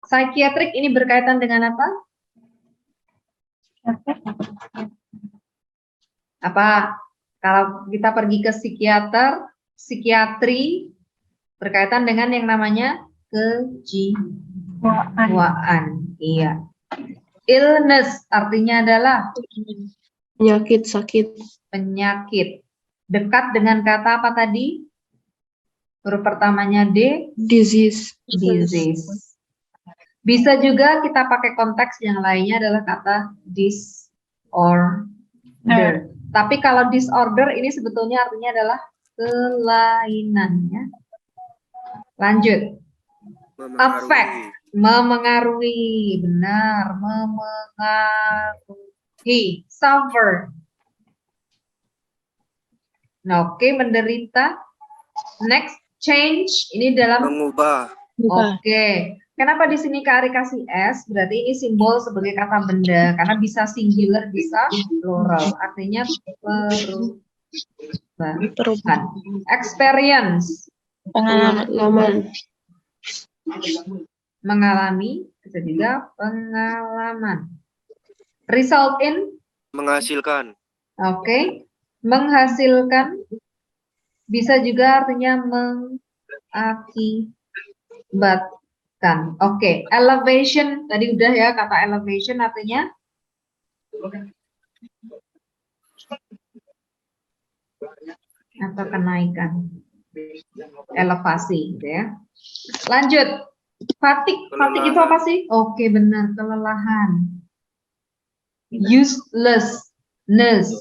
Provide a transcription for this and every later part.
Psikiatrik ini berkaitan dengan apa? Apa? Kalau kita pergi ke psikiater, psikiatri berkaitan dengan yang namanya kejiwaan. Iya. Illness artinya adalah Penyakit, sakit. penyakit. Dekat dengan kata apa tadi? Huruf pertamanya D, Disease. disease. Bisa juga kita pakai konteks yang lainnya adalah kata disorder. Tapi kalau disorder ini sebetulnya artinya adalah kelainan. Ya. Lanjut. Affect, memengaruhi. Benar, memengaruhi. Suffer. Nah, oke, menderita. Next, change. Ini dalam Mengubah. Oke. Kenapa di sini Kak Ari kasih S? Berarti ini simbol sebagai kata benda karena bisa singular, bisa plural. Artinya perubahan. Experience. Pengalaman. Mengalami, bisa juga pengalaman. Result in. Menghasilkan. Oke. Menghasilkan. Bisa juga artinya mengakibatkan. Oke. Elevation. Tadi udah ya kata elevation artinya atau kenaikan. Elevasi gitu ya. Lanjut. Fatigue. Fatigue itu apa sih? Oke, benar, kelelahan. Uselessness.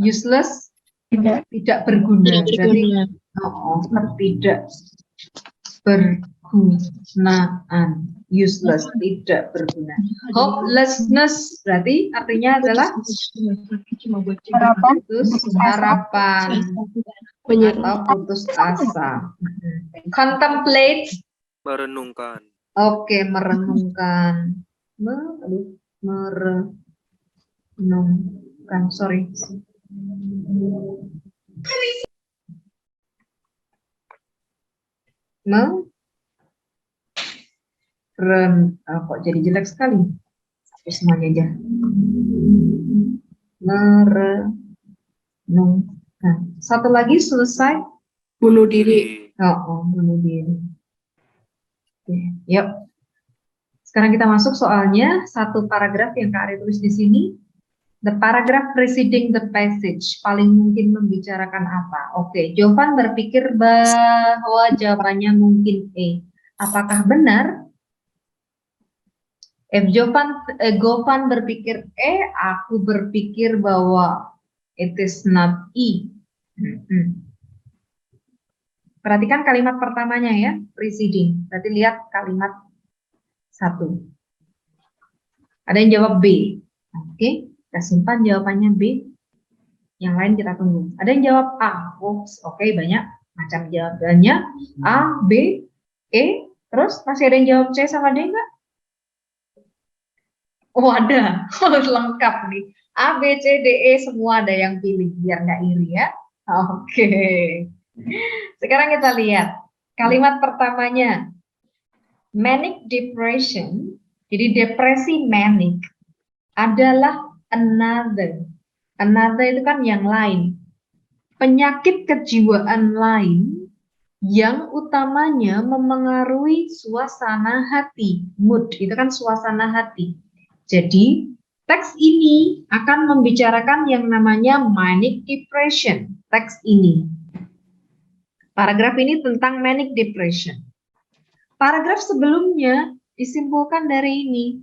Useless tidak berguna. Jadi tidak bergunaan. Useless tidak berguna. Hopelessness berarti artinya adalah harapan atau putus asa. Contemplate. Merenungkan. Oke, merenungkan. Merenungkan. Sorry. Kok jadi jelek sekali? Hapus semuanya aja. Merenungkan. Satu lagi selesai. Bunuh diri. Bunuh diri. Oke, yuk. Sekarang kita masuk soalnya satu paragraf yang Kak Ari tulis di sini. The paragraph preceding the passage paling mungkin membicarakan apa? Oke, Jovan berpikir bahwa jawabannya mungkin E. Apakah benar? If Govan berpikir E, aku berpikir bahwa it is not E. Perhatikan kalimat pertamanya ya, preceding. Berarti lihat kalimat 1. Ada yang jawab B. Oke, kita simpan jawabannya B. Yang lain kita tunggu. Ada yang jawab A. Oke, banyak macam jawabannya. A, B, E. Terus masih ada yang jawab C sama D enggak? Oh ada, lengkap nih. A, B, C, D, E semua ada yang pilih, biar nggak iri ya. Oke. Sekarang kita lihat kalimat pertamanya. Manic depression, jadi depresi manic adalah another. Another itu kan yang lain. Penyakit kejiwaan lain yang utamanya memengaruhi suasana hati. Mood, itu kan suasana hati. Jadi, teks ini akan membicarakan yang namanya manic depression. Teks ini. Paragraf ini tentang manic depression. Paragraf sebelumnya disimpulkan dari ini.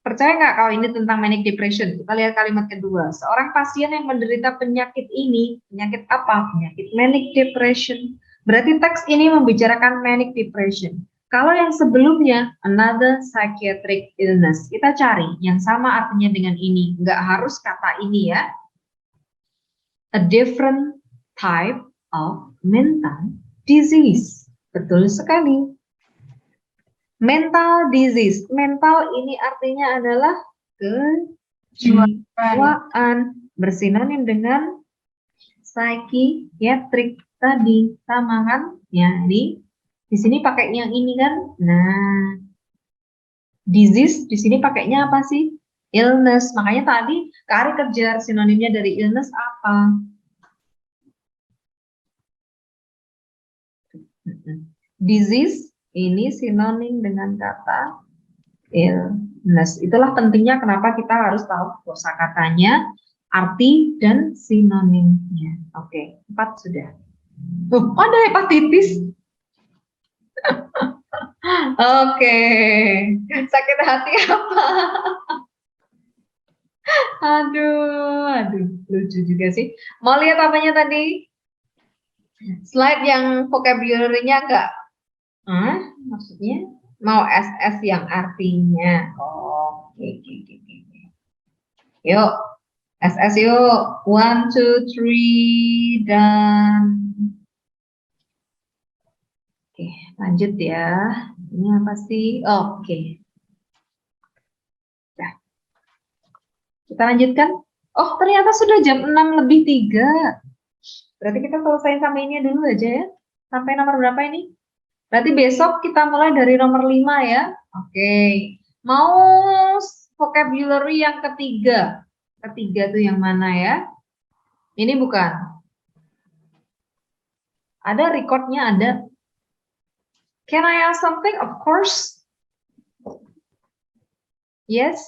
Percaya nggak kalau ini tentang manic depression? Kita lihat kalimat kedua. Seorang pasien yang menderita penyakit ini, penyakit apa? Penyakit manic depression. Berarti teks ini membicarakan manic depression. Kalau yang sebelumnya, another psychiatric illness. Kita cari yang sama artinya dengan ini. Nggak harus kata ini ya. A different type of mental disease. Betul sekali. Mental disease. Mental ini artinya adalah jiwaan bersinonim dengan psychiatric tadi, sama kan? Ya, di sini pakai yang ini kan? Nah, disease di sini pakainya apa sih? Illness. Makanya tadi Kak Ari kejar sinonimnya dari illness apa? Disease ini sinonim dengan kata illness. Itulah pentingnya kenapa kita harus tahu kosakatanya, arti dan sinonimnya. Oke, 4 sudah. Ada hepatitis. Oke, sakit hati apa? Aduh, lucu juga sih. Mau lihat apanya tadi? Slide yang vocabulary-nya enggak? Maksudnya mau SS yang artinya. Oke. Yuk, SS yuk. 1, 2, 3 dan oke, lanjut ya. Ini apa sih? Oke. Nah, kita lanjutkan. Oh, ternyata sudah jam 6:03. Berarti kita selesai sampai ini dulu aja ya. Sampai nomor berapa ini? Berarti besok kita mulai dari nomor 5 ya. Oke. Mau vocabulary yang ketiga. Ketiga tuh yang mana ya? Ini bukan. Ada recordnya, ada. Can I ask something? Of course. Yes.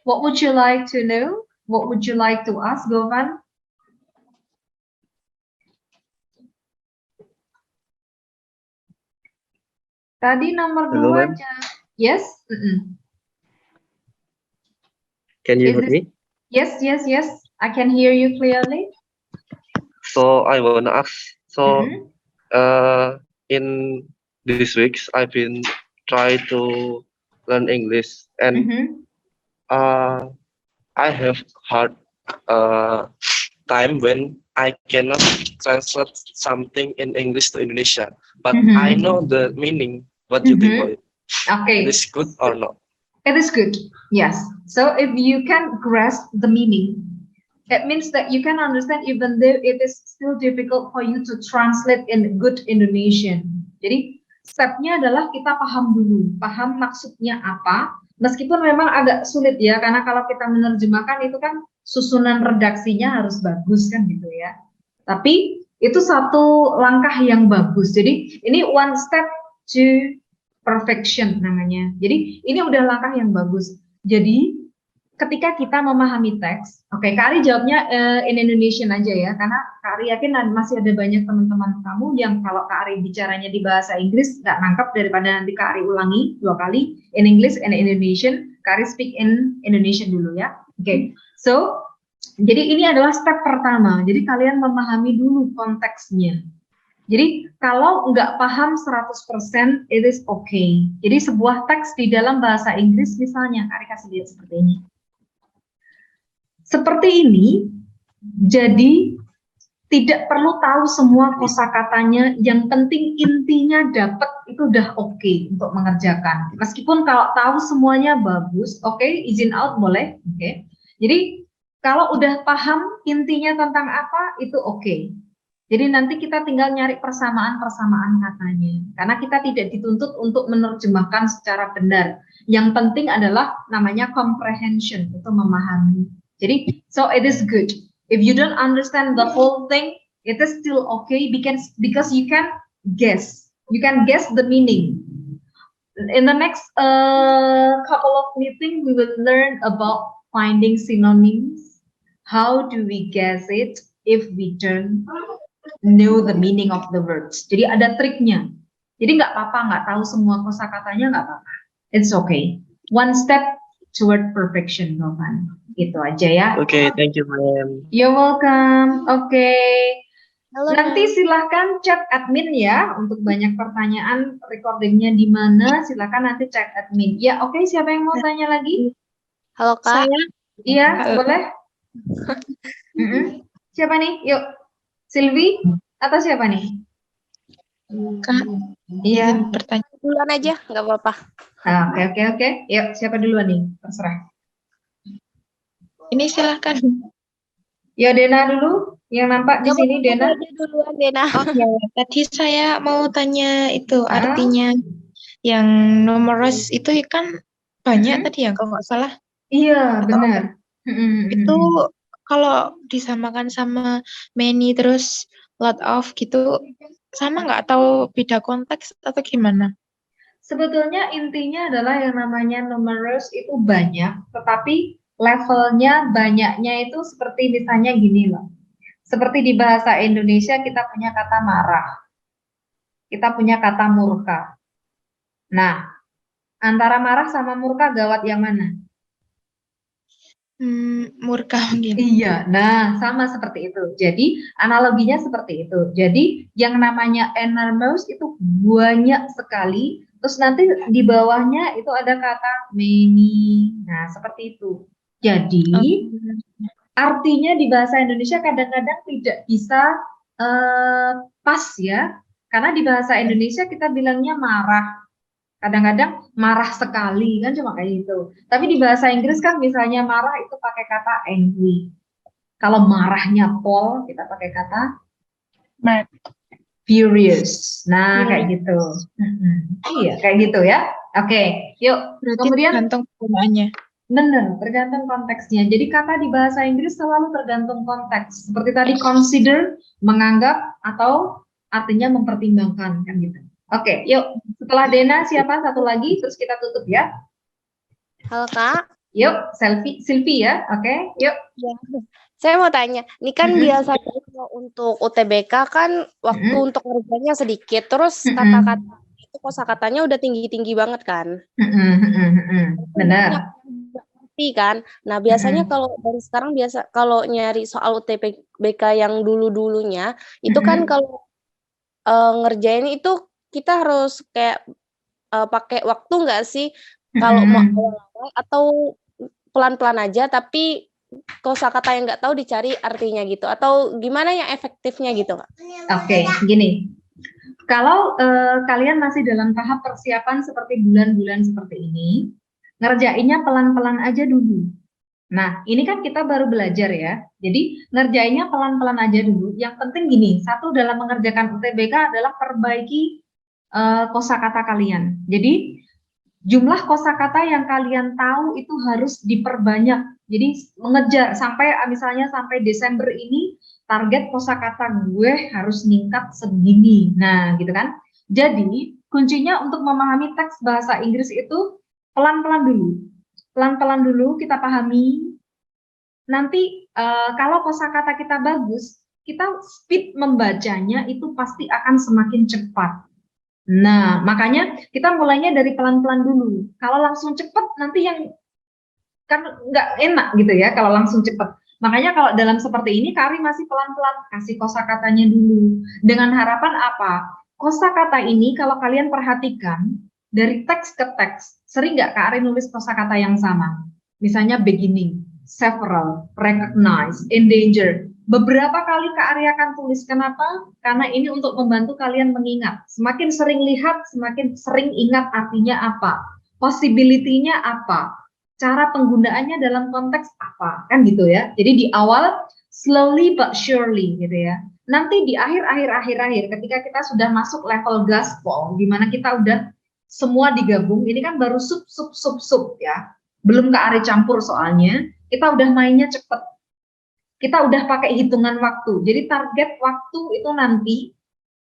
What would you like to know? What would you like to ask, Govan? Tadi nomor Hello, 2 ma'am. aja. Yes? Can you Is hear this- me? Yes. I can hear you clearly. So I wanna ask. So Mhm. in these weeks I've been try to learn English and Mhm. I have hard time when I cannot translate something in English to Indonesia, but Mhm. I know the meaning. What do you think about it? Okay. It is good or not? It is good. Yes. So if you can grasp the meaning, it means that you can understand even though it is still difficult for you to translate in good Indonesian. Jadi stepnya adalah kita paham dulu, paham maksudnya apa. Meskipun memang agak sulit ya, karena kalau kita menerjemahkan itu kan susunan redaksinya harus bagus kan gitu ya. Tapi itu satu langkah yang bagus. Jadi ini one step to perfection namanya. Jadi ini udah langkah yang bagus. Jadi ketika kita memahami teks, oke, Kak Ari jawabnya in Indonesian aja ya, karena Kak Ari yakin masih ada banyak teman-teman kamu yang kalau Kak Ari bicaranya di bahasa Inggris nggak nangkap, daripada nanti Kak Ari ulangi 2 kali in English and Indonesian. Kak Ari speak in Indonesian dulu ya. Oke, so jadi ini adalah step pertama. Jadi kalian memahami dulu konteksnya. Jadi kalau nggak paham 100%, it is okay. Jadi sebuah teks di dalam bahasa Inggris misalnya, Kak Ari kasih lihat seperti ini. Seperti ini, jadi tidak perlu tahu semua kosakatanya, yang penting intinya dapat, itu udah oke untuk mengerjakan. Meskipun kalau tahu semuanya bagus, oke, izin out boleh, oke. Jadi kalau udah paham intinya tentang apa, itu oke. Jadi nanti kita tinggal nyari persamaan-persamaan katanya. Karena kita tidak dituntut untuk menerjemahkan secara benar. Yang penting adalah namanya comprehension, itu memahami. Jadi, so it is good. If you don't understand the whole thing, it is still okay because you can guess. You can guess the meaning. In the next couple of meetings, we will learn about finding synonyms. How do we guess it if we don't know the meaning of the words? Jadi ada triknya. Jadi nggak apa-apa nggak tahu semua kosakatanya, nggak apa-apa. It's okay. One step toward perfection, Novan. Itu aja ya. Okay, thank you, ma'am. You're welcome. Oke. Halo, Nanti silahkan chat admin ya untuk banyak pertanyaan, recordingnya di mana, silahkan nanti chat admin. Ya, oke, siapa yang mau tanya lagi? Halo Kak. Iya, boleh. Siapa nih? Yuk, Silvi atau siapa nih? Kak, Iya. pertanyaan. Duluan aja, nggak apa-apa. Oke. Yuk, siapa duluan nih? Terserah. Ini silahkan. Ya Dena dulu, yang nampak di sini Dena. Aja duluan, Dena. Oh ya, tadi saya mau tanya itu Ah. artinya yang numerous itu kan banyak Mm-mm. tadi ya kalau nggak salah. Iya, Atau benar. itu kalau disamakan sama many terus lot of gitu sama nggak atau beda konteks atau gimana? Sebetulnya intinya adalah yang namanya numerous itu banyak, tetapi levelnya banyaknya itu seperti misalnya gini loh. Seperti di bahasa Indonesia kita punya kata marah, kita punya kata murka. Nah, antara marah sama murka gawat yang mana? Murka mungkin. Iya, nah sama seperti itu. Jadi analoginya seperti itu. Jadi yang namanya enormous itu banyak sekali. Terus nanti di bawahnya itu ada kata many. Nah seperti itu. Jadi artinya di bahasa Indonesia kadang-kadang tidak bisa pas ya. Karena di bahasa Indonesia kita bilangnya marah. Kadang-kadang marah sekali kan cuma kayak gitu. Tapi di bahasa Inggris kan misalnya marah itu pakai kata angry. Kalau marahnya Paul kita pakai kata Mad. furious. Nah, Furious. kayak gitu. Iya, kayak gitu ya. Oke, yuk. Berarti Kemudian tergantung penggunaannya. benar, tergantung konteksnya. Jadi kata di bahasa Inggris selalu tergantung konteks. Seperti tadi consider, menganggap atau artinya mempertimbangkan kan gitu. Oke, yuk. Setelah Dena siapa satu lagi terus kita tutup ya. Halo, Kak. Yuk, Silvi ya. Oke, yuk. Ya. Saya mau tanya, ini kan biasanya kalau untuk UTBK kan waktu untuk ngerjainnya sedikit, terus kata-kata itu kosakatanya udah tinggi-tinggi banget kan. Benar. Ngerti kan. Nah, biasanya kalau dari sekarang biasa kalau nyari soal UTBK yang dulu-dulunya itu kan kalau ngerjain itu kita harus kayak pakai waktu nggak sih? Kalau mau awal-awal atau pelan-pelan aja tapi kosakata yang nggak tahu dicari artinya gitu atau gimana yang efektifnya gitu Kak? Oke, gini. Kalau kalian masih dalam tahap persiapan seperti bulan-bulan seperti ini, ngerjainnya pelan-pelan aja dulu. Nah, ini kan kita baru belajar ya. Jadi ngerjainnya pelan-pelan aja dulu. Yang penting gini, satu dalam mengerjakan UTBK adalah perbaiki kosakata kalian. Jadi jumlah kosakata yang kalian tahu itu harus diperbanyak. Jadi mengejar sampai misalnya sampai Desember ini target kosakata gue harus meningkat segini. Nah, gitu kan. Jadi kuncinya untuk memahami teks bahasa Inggris itu pelan-pelan dulu. Pelan-pelan dulu kita pahami. Nanti kalau kosakata kita bagus, kita speed membacanya itu pasti akan semakin cepat. Nah, makanya kita mulainya dari pelan-pelan dulu. Kalau langsung cepat, nanti yang kan nggak enak gitu ya kalau langsung cepat. Makanya kalau dalam seperti ini, Kari masih pelan-pelan, kasih kosakatanya dulu. Dengan harapan apa? Kosakata ini kalau kalian perhatikan, dari teks ke teks, sering nggak Kari nulis kosakata yang sama? Misalnya beginning, several, recognize, endanger. Beberapa kali Kak Arya akan tulis. Kenapa? Karena ini untuk membantu kalian mengingat. Semakin sering lihat, semakin sering ingat artinya apa. Possibility-nya apa. Cara penggunaannya dalam konteks apa. Kan gitu ya. Jadi di awal, slowly but surely gitu ya. Nanti di akhir ketika kita sudah masuk level gaspol, di mana kita udah semua digabung, ini kan baru sub ya. Belum Kak Arya campur soalnya, kita udah mainnya cepet. Kita udah pakai hitungan waktu. Jadi target waktu itu nanti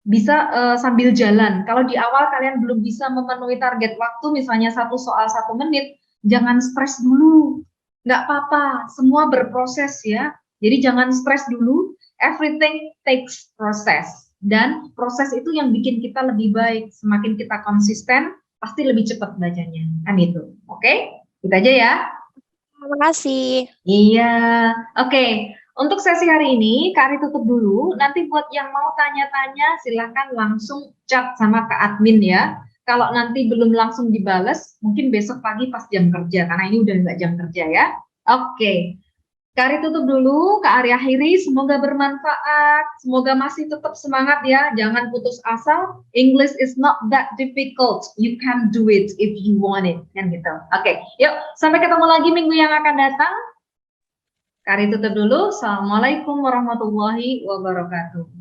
bisa sambil jalan. Kalau di awal kalian belum bisa memenuhi target waktu, misalnya satu soal 1 menit, jangan stres dulu. Nggak apa-apa, semua berproses ya. Jadi jangan stres dulu, everything takes process. Dan proses itu yang bikin kita lebih baik. Semakin kita konsisten, pasti lebih cepat bacanya. Kan itu. Oke? Itu aja ya. Terima kasih. Iya, oke. Untuk sesi hari ini, Kak Ari tutup dulu. Nanti buat yang mau tanya-tanya, silahkan langsung chat sama Kak Admin ya. Kalau nanti belum langsung dibales, mungkin besok pagi pas jam kerja, karena ini udah nggak jam kerja ya. Oke, Kak Ari tutup dulu, Kak Ari akhiri. Semoga bermanfaat, semoga masih tetap semangat ya. Jangan putus asa. English is not that difficult. You can do it if you want it. Kan gitu. Oke, yuk sampai ketemu lagi minggu yang akan datang. Kari tutup dulu. Assalamualaikum warahmatullahi wabarakatuh.